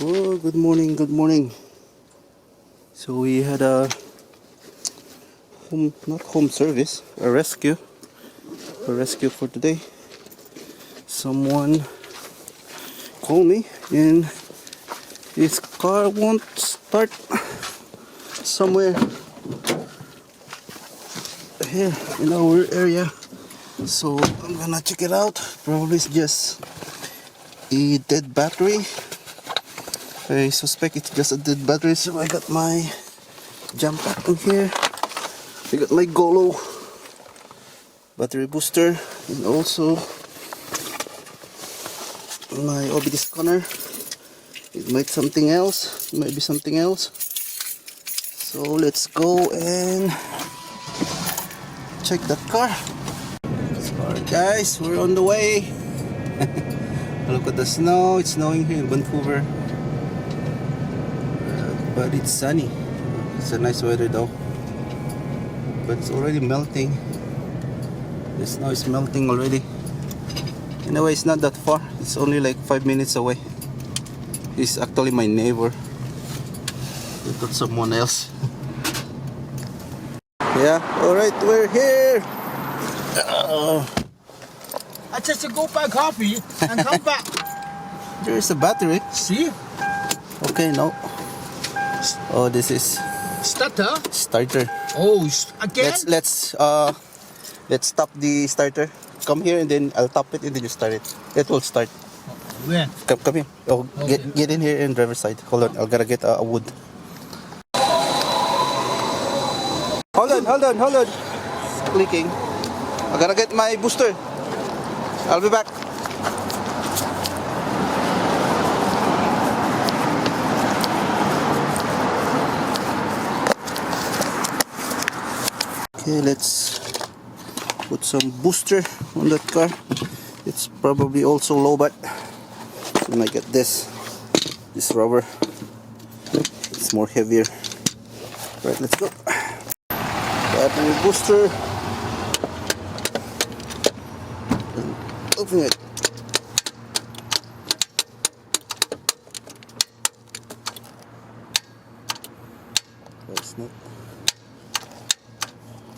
Oh, good morning, good morning. So we had a not home service, a rescue for today. Someone called me and his car won't start somewhere here in our area. So I'm gonna check it out. Probably it's just a dead battery. I suspect it's just a dead battery, so I got my jump pack in here. I got my Golo battery booster and also my OBD scanner. It might be something else. So let's go and check that car. Alright guys, we're on the way. Look at the snow. It's snowing here in Vancouver. But it's sunny. It's a nice weather though. But it's already melting. The snow is melting already. Anyway, it's not that far. It's only like 5 minutes away. He's actually my neighbor. I thought someone else. Yeah, alright, we're here. I just go buy coffee and come back. There's a battery. See? Okay, no. Oh, this is Starter? starter. Oh, again? Let's stop the starter. Come here and then I'll tap it and then you start it. It will start. Where? Come here. Oh, Okay. get in here in driver's side. Hold on, I gotta get a wood. Hold on. It's clicking. I gotta get my booster. I'll be back. Okay, let's put some booster on that car. It's probably also low, but when I get this rubber, it's more heavier. Right, let's go. Battery booster. And open it. That's not.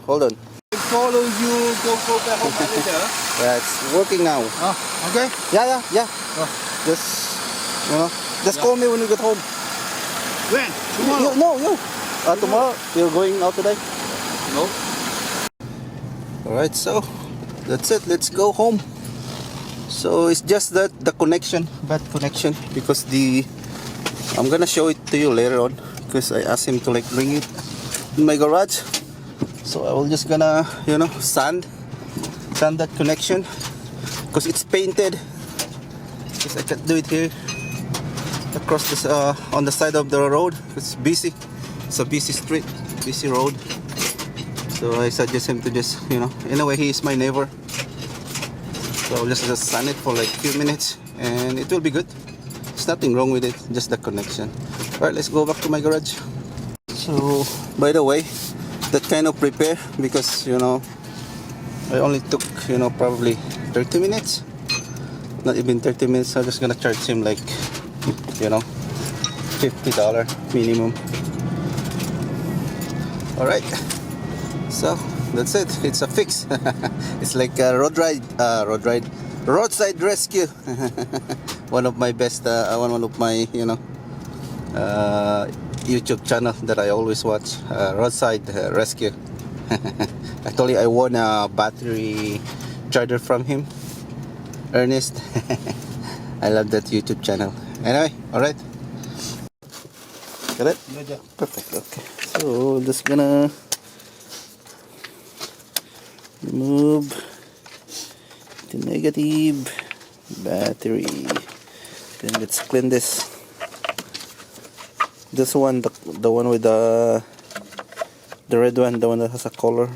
Hold on. I follow you, go back home later. Yeah, it's working now. Oh, okay. Yeah. Oh. Just call me when you get home. When? Tomorrow? No. Tomorrow? You're going out today? No. Alright, so that's it. Let's go home. So it's just that the connection, bad connection, because I'm gonna show it to you later on because I asked him to like bring it in my garage. So I will just gonna sand that connection because it's painted. Because I can't do it here across this on the side of the road. It's busy. It's a busy street, busy road. So I suggest him to just anyway, he is my neighbor. So I'll just sand it for like a few minutes and it will be good. There's nothing wrong with it, just the connection. Alright, let's go back to my garage. So by the way, that kind of repair, because I only took probably 30 minutes, not even 30 minutes. I'm just gonna charge him like $50 minimum. Alright, so that's it. It's a fix. It's like a roadside rescue. One of my best one of my YouTube channel that I always watch, Roadside Rescue. Actually, I won a battery charger from him, Ernest. I love that YouTube channel. Anyway, alright. Got it? Yeah. Perfect, okay. So, just gonna remove the negative battery. Then let's clean this. This one, the one with the red one, the one that has a color.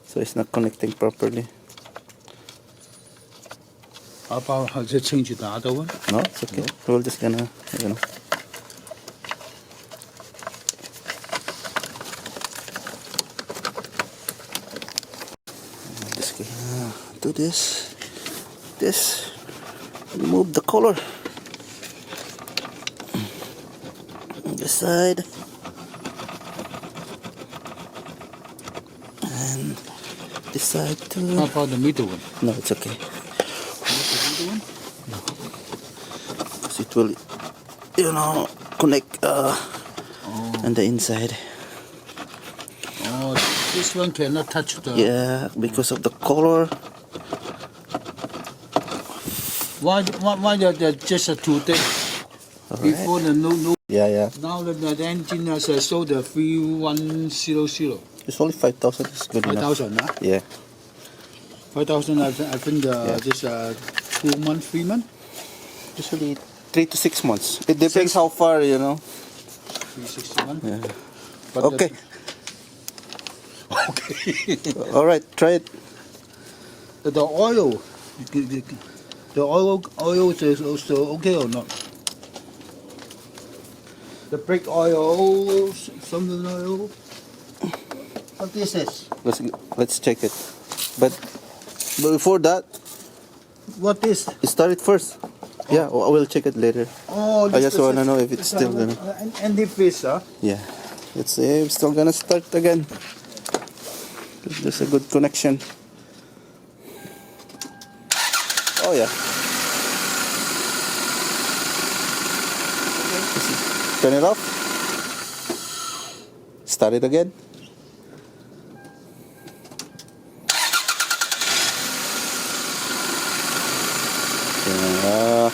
So it's not connecting properly. How about how to change the other one? No, it's okay. We're just gonna, just gonna do this, remove the color. This side. And this side too. How about the middle one? No, it's okay. The middle one? Because it will, you know, connect on the inside. Oh, this one cannot touch the. Yeah, because of the color. Why the just a two thing? All Before right. the no. Yeah, yeah. Now the engine has sold the 3100. It's only 5,000. It's good enough. 5,000, huh? Yeah. 5,000. I think this 2 months, 3 months. Usually 3 to 6 months. It depends how far, you know. 361. Yeah. But Okay. Okay. All right. Try it. The oil. The oil is also okay or not? The brake oil, something oil. What this is? Let's check it. But before that, What is? start it first. Yeah, I will check it later. Oh, I just wanna know if it's still gonna. And the fish, huh? Yeah. Let's see. It's still gonna start again. There's a good connection. Oh yeah. Turn it off. Start it again. Yeah.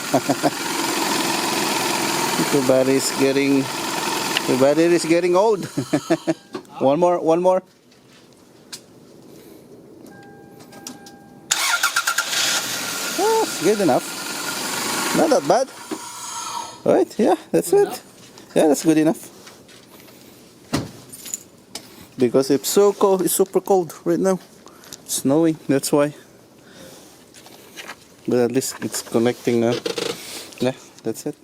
The battery is getting old. One more. Oh, good enough. Not that bad. Right? Yeah, that's it. Yeah, that's good enough. Because it's so cold, it's super cold right now. It's snowing, that's why. But at least it's connecting now. Yeah, that's it.